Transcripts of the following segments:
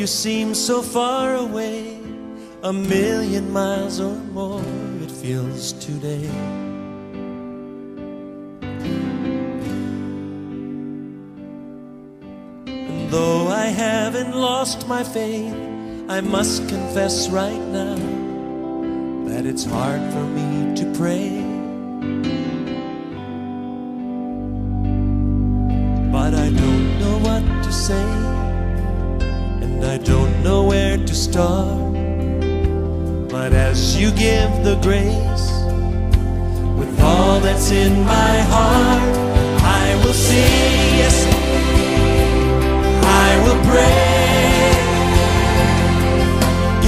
You seem so far away, 1,000,000 miles or more it feels today. And though I haven't lost my faith, I must confess right now that it's hard for me to pray. But I don't know what to say, and I don't know where to start. But as you give the grace, with all that's in my heart, I will sing, yes, I will pray.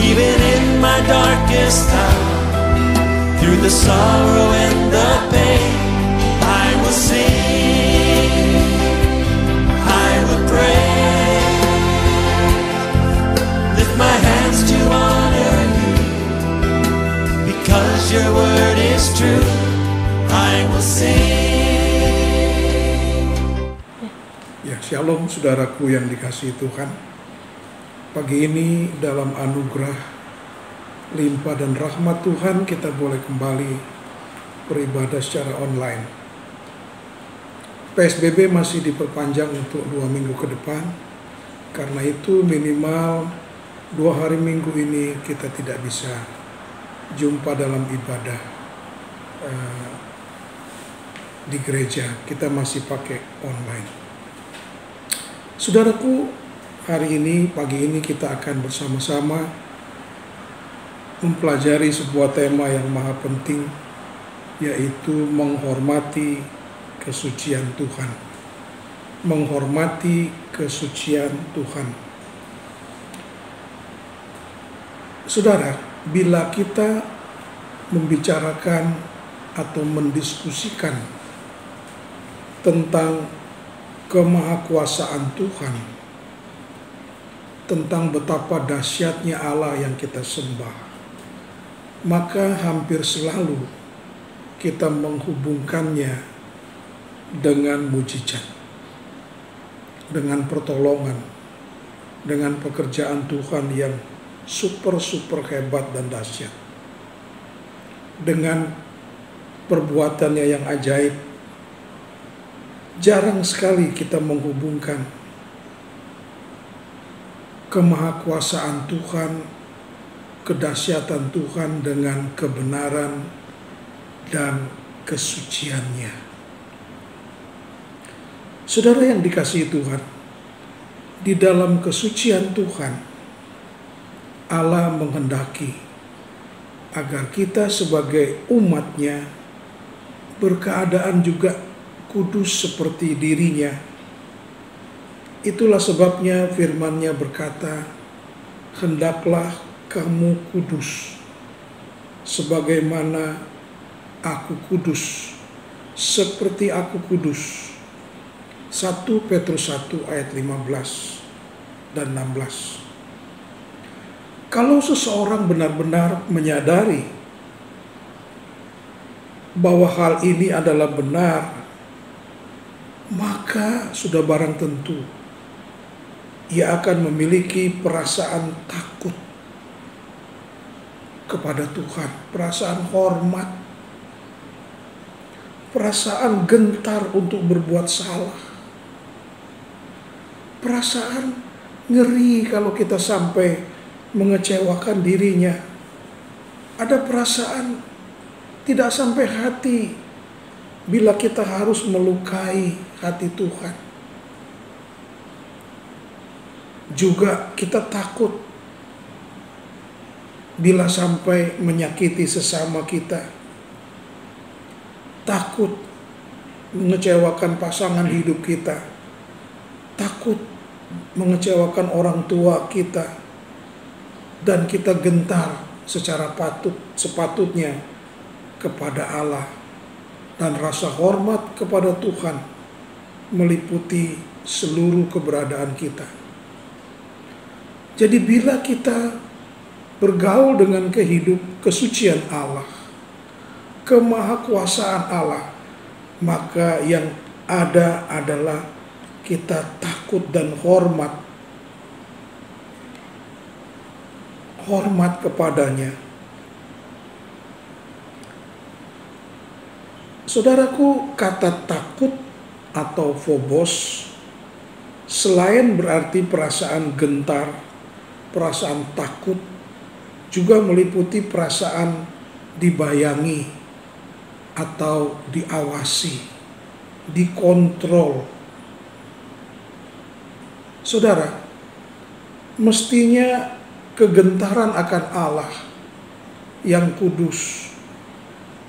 Even in my darkest hour, through the sorrow and the pain, I will sing, I will pray. Lift my hands to honor you, because your word is true, I will sing. Ya, shalom saudaraku yang dikasihi Tuhan. Pagi ini dalam anugerah limpah dan rahmat Tuhan kita boleh kembali beribadah secara online. PSBB masih diperpanjang untuk 2 minggu ke depan. Karena itu minimal 2 hari minggu ini kita tidak bisa jumpa dalam ibadah di gereja. Kita masih pakai online. Saudaraku, hari ini, pagi ini kita akan bersama-sama mempelajari sebuah tema yang maha penting, yaitu menghormati kesucian Tuhan. Menghormati kesucian Tuhan. Saudara, bila kita membicarakan atau mendiskusikan tentang kemahakuasaan Tuhan, tentang betapa dahsyatnya Allah yang kita sembah, maka hampir selalu kita menghubungkannya dengan mujizat, dengan pertolongan, dengan pekerjaan Tuhan yang super hebat dan dahsyat, dengan perbuatannya yang ajaib. Jarang sekali kita menghubungkan kemahakuasaan Tuhan, kedahsyatan Tuhan dengan kebenaran dan kesuciannya. Saudara yang dikasihi Tuhan, di dalam kesucian Tuhan, Allah menghendaki agar kita sebagai umat-Nya berkeadaan juga kudus seperti dirinya. Itulah sebabnya firman-Nya berkata, hendaklah kamu kudus, sebagaimana aku kudus, seperti aku kudus. 1 Petrus 1 ayat 15 dan 16. Kalau seseorang benar-benar menyadari bahwa hal ini adalah benar, maka sudah barang tentu ia akan memiliki perasaan takut kepada Tuhan, perasaan hormat, perasaan gentar untuk berbuat salah, perasaan ngeri kalau kita sampai mengecewakan dirinya, ada perasaan tidak sampai hati bila kita harus melukai hati Tuhan. Juga kita takut bila sampai menyakiti sesama kita. Takut mengecewakan pasangan hidup kita. Takut mengecewakan orang tua kita. Dan kita gentar secara sepatutnya kepada Allah. Dan rasa hormat kepada Tuhan meliputi seluruh keberadaan kita. Jadi bila kita bergaul dengan kesucian Allah, kemahakuasaan Allah, maka yang ada adalah kita takut dan hormat hormat kepadanya. Saudaraku, kata takut atau phobos selain berarti perasaan gentar, perasaan takut, juga meliputi perasaan dibayangi atau diawasi, dikontrol. Saudara, mestinya kegentaran akan Allah yang kudus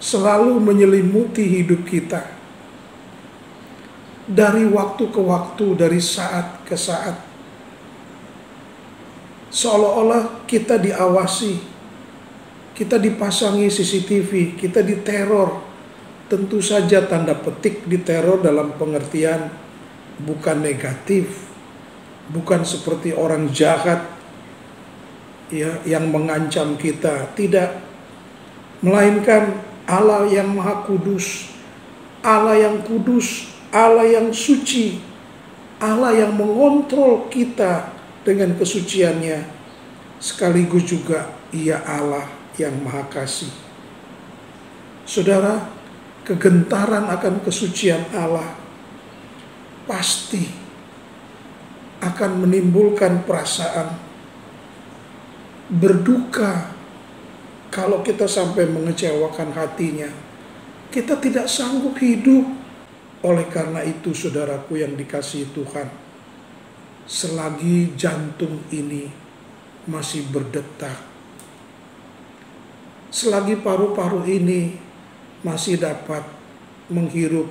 selalu menyelimuti hidup kita. Dari waktu ke waktu, dari saat ke saat. Seolah-olah kita diawasi, kita dipasangi CCTV, kita diteror. Tentu saja tanda petik diteror dalam pengertian bukan negatif, bukan seperti orang jahat ya yang mengancam kita, tidak. Melainkan Allah yang Maha Kudus, Allah yang kudus, Allah yang suci, Allah yang mengontrol kita dengan kesuciannya, sekaligus juga Ia Allah yang Maha Kasih. Saudara, kegentaran akan kesucian Allah pasti akan menimbulkan perasaan berduka kalau kita sampai mengecewakan hatinya. Kita tidak sanggup hidup. Oleh karena itu, saudaraku yang dikasihi Tuhan, selagi jantung ini masih berdetak, selagi paru-paru ini masih dapat menghirup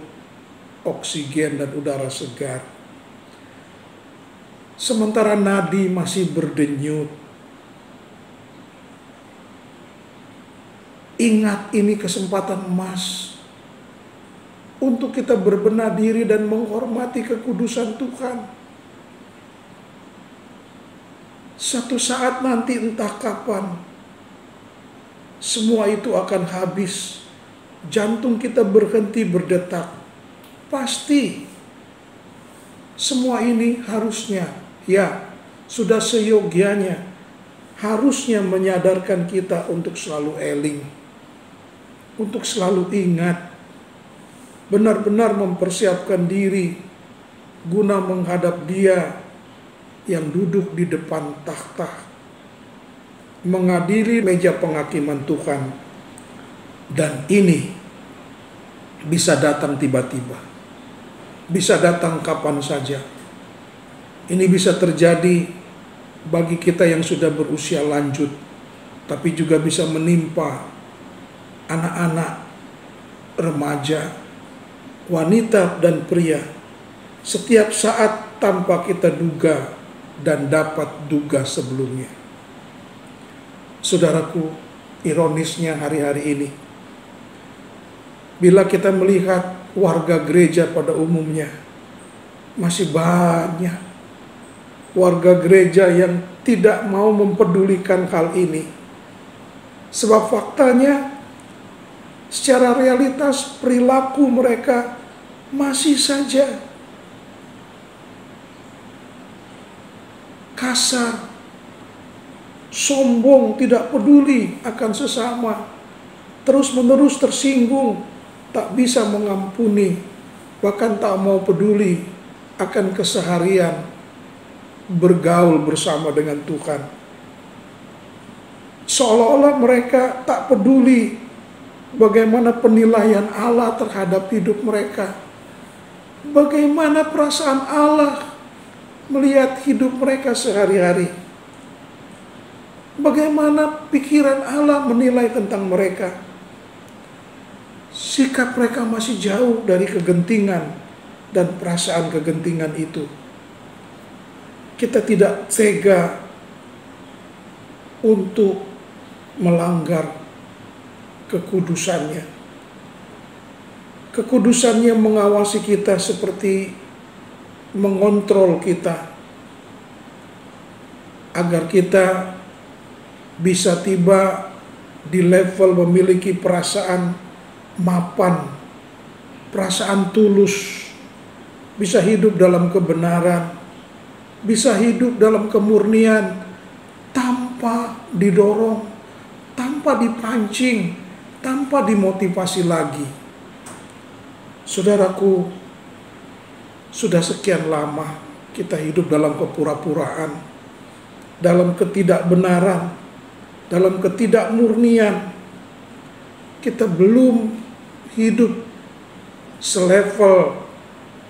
oksigen dan udara segar, sementara nadi masih berdenyut, ingat ini kesempatan emas untuk kita berbenah diri dan menghormati kekudusan Tuhan. Satu saat nanti entah kapan, semua itu akan habis. Jantung kita berhenti berdetak. Pasti semua ini harusnya, ya, sudah seyogianya, harusnya menyadarkan kita untuk selalu eling, untuk selalu ingat, benar-benar mempersiapkan diri guna menghadap Dia yang duduk di depan takhta, menghadiri meja penghakiman Tuhan. Dan ini bisa datang tiba-tiba, bisa datang kapan saja. Ini bisa terjadi bagi kita yang sudah berusia lanjut, tapi juga bisa menimpa anak-anak, remaja, wanita dan pria setiap saat tanpa kita duga dan dapat duga sebelumnya. Saudaraku, ironisnya hari-hari ini, bila kita melihat warga gereja pada umumnya, masih banyak warga gereja yang tidak mau mempedulikan hal ini. Sebab faktanya, secara realitas perilaku mereka masih saja kasar, sombong, tidak peduli akan sesama, terus-menerus tersinggung, tak bisa mengampuni, bahkan tak mau peduli akan keseharian bergaul bersama dengan Tuhan. Seolah-olah mereka tak peduli bagaimana penilaian Allah terhadap hidup mereka. Bagaimana perasaan Allah melihat hidup mereka sehari-hari. Bagaimana pikiran Allah menilai tentang mereka. Sikap mereka masih jauh dari kegentingan dan perasaan kegentingan itu. Kita tidak tega untuk melanggar kekudusannya. Kekudusannya mengawasi kita seperti mengontrol kita, agar kita bisa tiba di level memiliki perasaan mapan, perasaan tulus, bisa hidup dalam kebenaran, bisa hidup dalam kemurnian tanpa tanpa didorong, tanpa dipancing, tanpa dimotivasi lagi. Saudaraku, sudah sekian lama kita hidup dalam kepura-puraan, dalam ketidakbenaran, dalam ketidakmurnian. Kita belum hidup selevel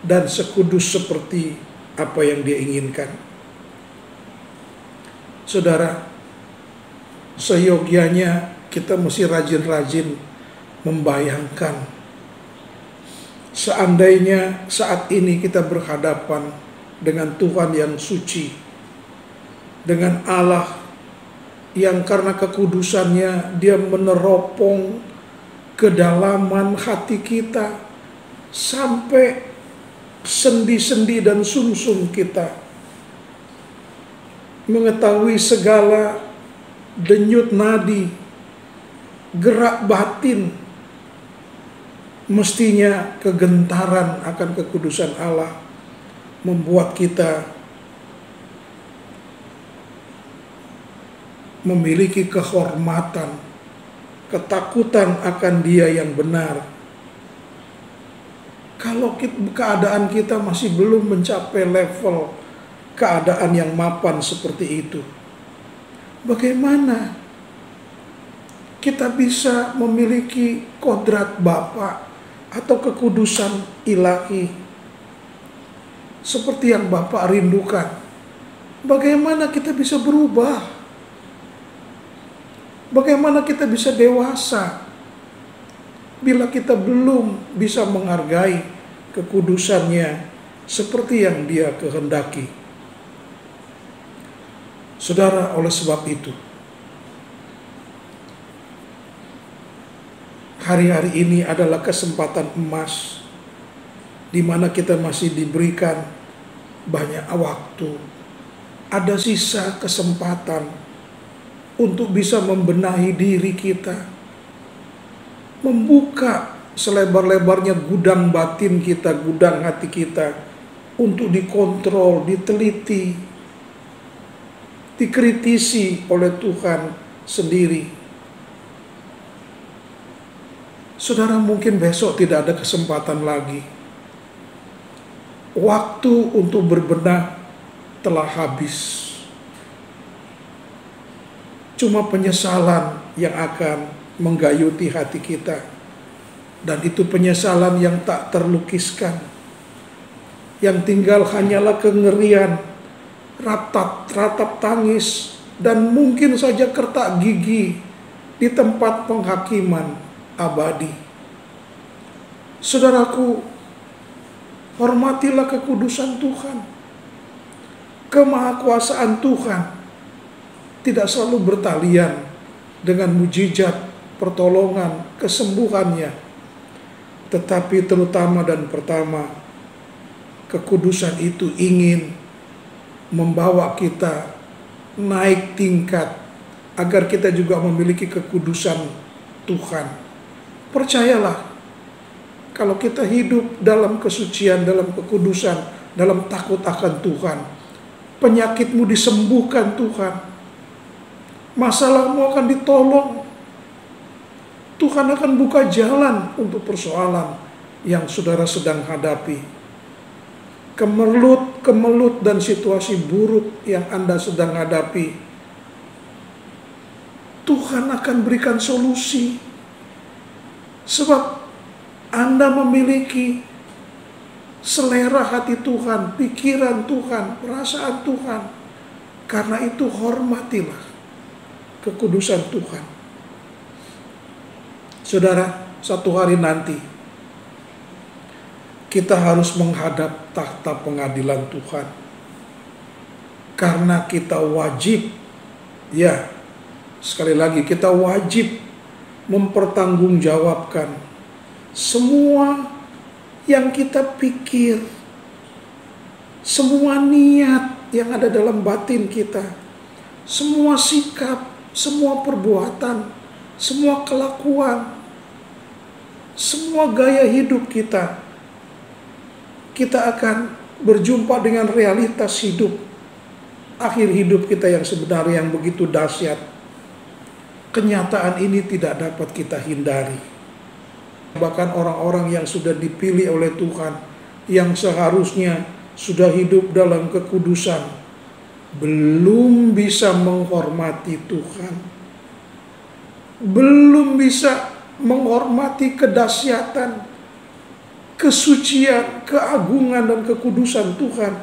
dan sekudus seperti apa yang Dia inginkan. Saudara, seyogianya kita mesti rajin-rajin membayangkan, seandainya saat ini kita berhadapan dengan Tuhan yang suci, dengan Allah yang karena kekudusannya Dia meneropong kedalaman hati kita sampai sendi-sendi dan sumsum kita, mengetahui segala denyut nadi, gerak batin. Mestinya kegentaran akan kekudusan Allah membuat kita memiliki kehormatan, ketakutan akan Dia yang benar. Kalau keadaan kita masih belum mencapai level keadaan yang mapan seperti itu, bagaimana kita bisa memiliki kodrat Bapa atau kekudusan ilahi seperti yang Bapa rindukan? Bagaimana kita bisa berubah? Bagaimana kita bisa dewasa bila kita belum bisa menghargai kekudusannya seperti yang Dia kehendaki? Saudara, oleh sebab itu, hari-hari ini adalah kesempatan emas di mana kita masih diberikan banyak waktu. Ada sisa kesempatan untuk bisa membenahi diri kita, membuka selebar-lebarnya gudang batin kita, gudang hati kita untuk dikontrol, diteliti, dikritisi oleh Tuhan sendiri. Saudara, mungkin besok tidak ada kesempatan lagi. Waktu untuk berbenah telah habis. Cuma penyesalan yang akan menggayuti hati kita. Dan itu penyesalan yang tak terlukiskan. Yang tinggal hanyalah kengerian, ratap tangis, dan mungkin saja kertak gigi di tempat penghakiman abadi. Saudaraku, hormatilah kekudusan Tuhan. Kemahakuasaan Tuhan tidak selalu bertalian dengan mujizat, pertolongan, kesembuhannya. Tetapi terutama dan pertama, kekudusan itu ingin membawa kita naik tingkat agar kita juga memiliki kekudusan Tuhan. Percayalah, kalau kita hidup dalam kesucian, dalam kekudusan, dalam takut akan Tuhan, penyakitmu disembuhkan Tuhan. Masalahmu akan ditolong. Tuhan akan buka jalan untuk persoalan yang saudara sedang hadapi. Kemelut dan situasi buruk yang Anda sedang hadapi, Tuhan akan berikan solusi. Sebab Anda memiliki selera hati Tuhan, pikiran Tuhan, perasaan Tuhan. Karena itu hormatilah kekudusan Tuhan. Saudara, satu hari nanti kita harus menghadap takhta pengadilan Tuhan. Karena kita wajib, ya, sekali lagi kita wajib mempertanggungjawabkan semua yang kita pikir, semua niat yang ada dalam batin kita, semua sikap, semua perbuatan, semua kelakuan, semua gaya hidup kita. Kita akan berjumpa dengan realitas hidup. akhir hidup kita yang sebenarnya yang begitu dahsyat. Kenyataan ini tidak dapat kita hindari. Bahkan orang-orang yang sudah dipilih oleh Tuhan, yang seharusnya sudah hidup dalam kekudusan, belum bisa menghormati Tuhan. Belum bisa menghormati kedahsyatan, kesucian, keagungan, dan kekudusan Tuhan.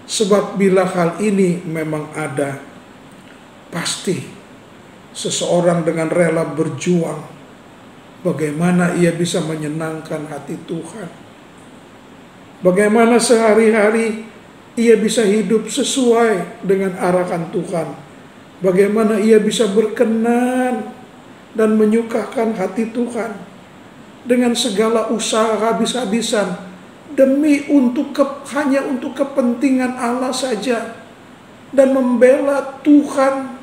Sebab bila hal ini memang ada, pasti seseorang dengan rela berjuang, bagaimana ia bisa menyenangkan hati Tuhan. Bagaimana sehari-hari ia bisa hidup sesuai dengan arahan Tuhan. Bagaimana ia bisa berkenan dan menyukakan hati Tuhan dengan segala usaha habis-habisan demi hanya untuk kepentingan Allah saja, dan membela Tuhan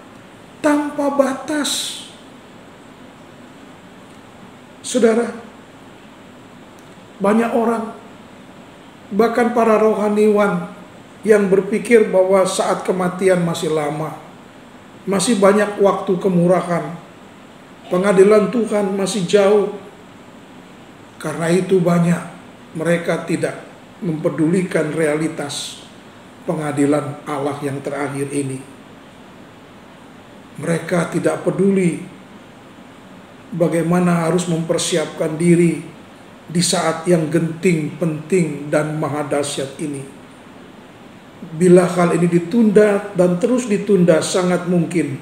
tanpa batas. Saudara, banyak orang, bahkan para rohaniwan, yang berpikir bahwa saat kematian masih lama, masih banyak waktu kemurahan, pengadilan Tuhan masih jauh. Karena itu banyak mereka tidak mempedulikan realitas pengadilan Allah yang terakhir ini. Mereka tidak peduli bagaimana harus mempersiapkan diri di saat yang genting, penting, dan maha dahsyat ini. Bila hal ini ditunda dan terus ditunda, sangat mungkin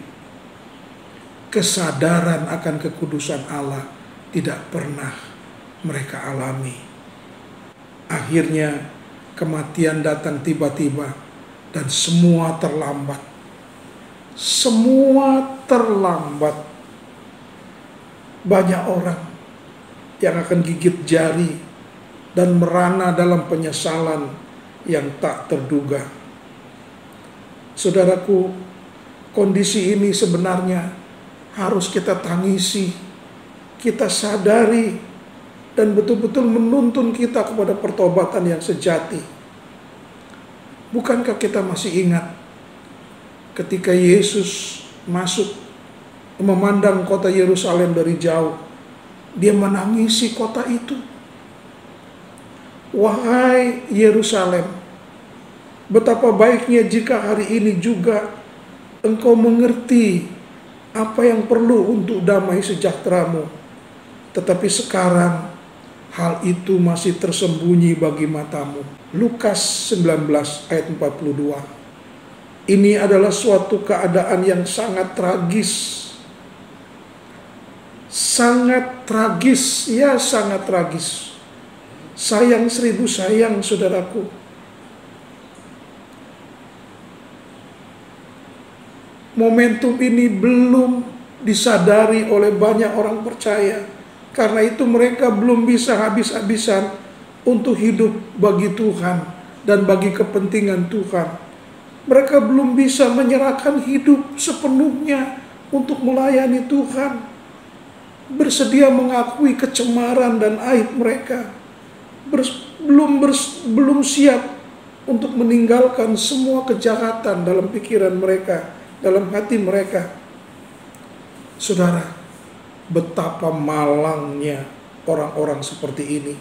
kesadaran akan kekudusan Allah tidak pernah mereka alami. Akhirnya kematian datang tiba-tiba dan semua terlambat. Semua terlambat. Banyak orang yang akan gigit jari dan merana dalam penyesalan yang tak terduga. Saudaraku, kondisi ini sebenarnya harus kita tangisi, kita sadari, dan betul-betul menuntun kita kepada pertobatan yang sejati. Bukankah kita masih ingat ketika Yesus masuk memandang kota Yerusalem dari jauh, dia menangisi kota itu. Wahai Yerusalem, betapa baiknya jika hari ini juga engkau mengerti apa yang perlu untuk damai sejahteramu. Tetapi sekarang hal itu masih tersembunyi bagi matamu. Lukas 19 ayat 42. Ini adalah suatu keadaan yang sangat tragis. Sangat tragis, ya sangat tragis. Sayang 1000 sayang, saudaraku. Momentum ini belum disadari oleh banyak orang percaya. Karena itu mereka belum bisa habis-habisan untuk hidup bagi Tuhan dan bagi kepentingan Tuhan. Mereka belum bisa menyerahkan hidup sepenuhnya untuk melayani Tuhan. Bersedia mengakui kecemaran dan aib mereka. Belum siap untuk meninggalkan semua kejahatan dalam pikiran mereka, dalam hati mereka. Saudara, betapa malangnya orang-orang seperti ini.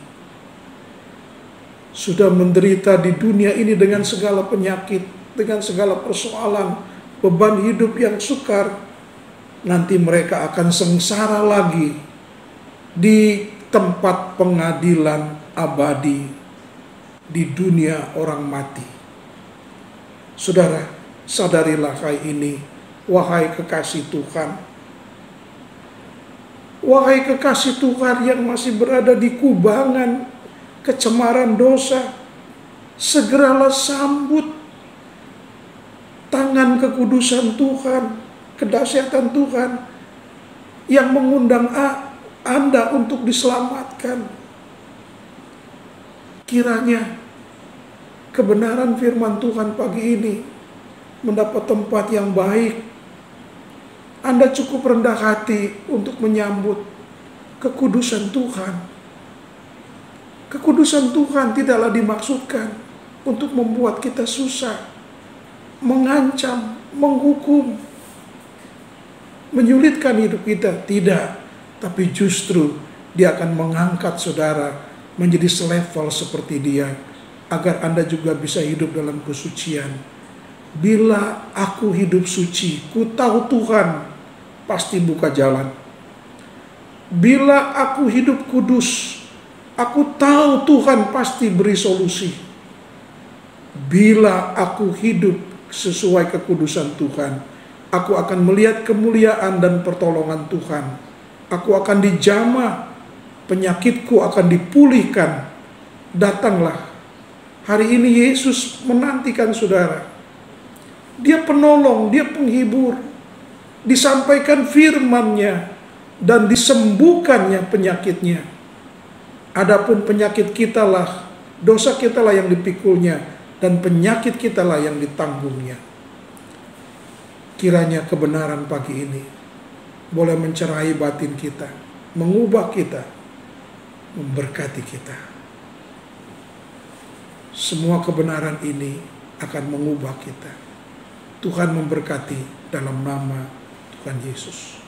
Sudah menderita di dunia ini dengan segala penyakit, dengan segala persoalan, beban hidup yang sukar. Nanti mereka akan sengsara lagi di tempat pengadilan abadi di dunia orang mati. Saudara, sadarilah hari ini, wahai kekasih Tuhan. Wahai kekasih Tuhan yang masih berada di kubangan kecemaran dosa, segeralah sambut tangan kekudusan Tuhan, kedahsyatan Tuhan yang mengundang Anda untuk diselamatkan. Kiranya kebenaran firman Tuhan pagi ini mendapat tempat yang baik. Anda cukup rendah hati untuk menyambut kekudusan Tuhan. Kekudusan Tuhan tidaklah dimaksudkan untuk membuat kita susah. mengancam, menghukum, menyulitkan hidup kita. Tidak, tapi justru Dia akan mengangkat saudara menjadi selevel seperti Dia, agar Anda juga bisa hidup dalam kesucian. Bila aku hidup suci, ku tahu Tuhan pasti buka jalan. Bila aku hidup kudus, aku tahu Tuhan pasti beri solusi. Bila aku hidup sesuai kekudusan Tuhan, aku akan melihat kemuliaan dan pertolongan Tuhan. Aku akan dijamah, penyakitku akan dipulihkan. Datanglah. Hari ini Yesus menantikan saudara. Dia penolong, Dia penghibur. Disampaikan firman-Nya dan disembuhkannya penyakitnya. Adapun penyakit kita lah, dosa kita lah yang dipikulnya, dan penyakit kita lah yang ditanggungnya. Kiranya kebenaran pagi ini boleh mencerahi batin kita, mengubah kita, memberkati kita. Semua kebenaran ini akan mengubah kita. Tuhan memberkati dalam nama Tuhan Yesus.